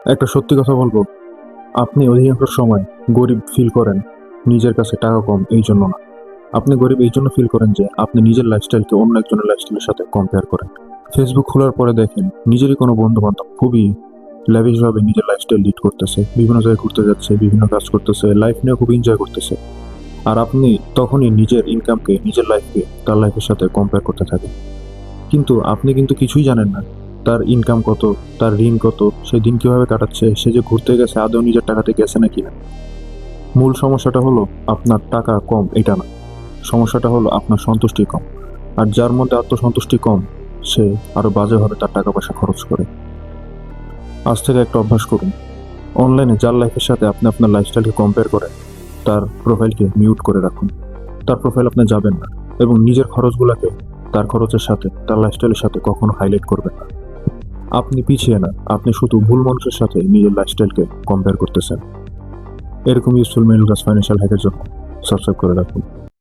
একটা সত্যি কথা বলবো, আপনি অধিকাংশ সময় গরিব ফিল করেন নিজের কাছে টাকা কম এই জন্য না। আপনি গরিব এই জন্য ফিল করেন যে আপনি নিজের লাইফস্টাইলকে অন্য একজনের লাইফস্টাইলের সাথে কম্পেয়ার করেন। ফেসবুক খোলার পরে দেখেন নিজেরই কোনো বন্ধু বান্ধব খুবই ল্যাভিশ ভাবে নিজের লাইফস্টাইল লিড করতেছে, বিভিন্ন জায়গায় ঘুরতে যাচ্ছে, বিভিন্ন কাজ করতেছে, লাইফ নিয়ে খুব এনজয় করতেছে। আর আপনি তখনই নিজের ইনকামকে, নিজের লাইফকে তার লাইফের সাথে কম্পেয়ার করতে থাকেন। কিন্তু আপনি কিন্তু কিছুই জানেন না তার ইনকাম কত, তার ঋণ কত, সে দিন কিভাবে কাটাচ্ছে, সে যে ঘুরতে গেছে আদৌ নিজের টাকাতে গেছে নাকি না। মূল সমস্যাটা হলো আপনার টাকা কম এটা না, সমস্যাটা হলো আপনার সন্তুষ্টি কম। আর যার মধ্যে আত্মসন্তুষ্টি কম, সে আরো বাজেভাবে তার টাকা পয়সা খরচ করে। আজ থেকে একটা অভ্যাস করুন, অনলাইনে যার লাইফের সাথে আপনি আপনার লাইফস্টাইলকে কম্পেয়ার করেন তার প্রোফাইলকে মিউট করে রাখুন। তার প্রোফাইল আপনি যাবেন না, এবং নিজের খরচগুলোকে তার খরচের সাথে, তার লাইফস্টাইলের সাথে কখনো হাইলাইট করবেন না। আপনি পিছিয়ে না, আপনি শুধু ভুল মানুষের সাথে নিজের লাইফস্টাইলকে কম্পেয়ার করতেছেন। এরকম ইউজফুল মিডল ক্লাস ফাইন্যান্সিয়াল হ্যাকের জন্য সাবস্ক্রাইব করে রাখুন।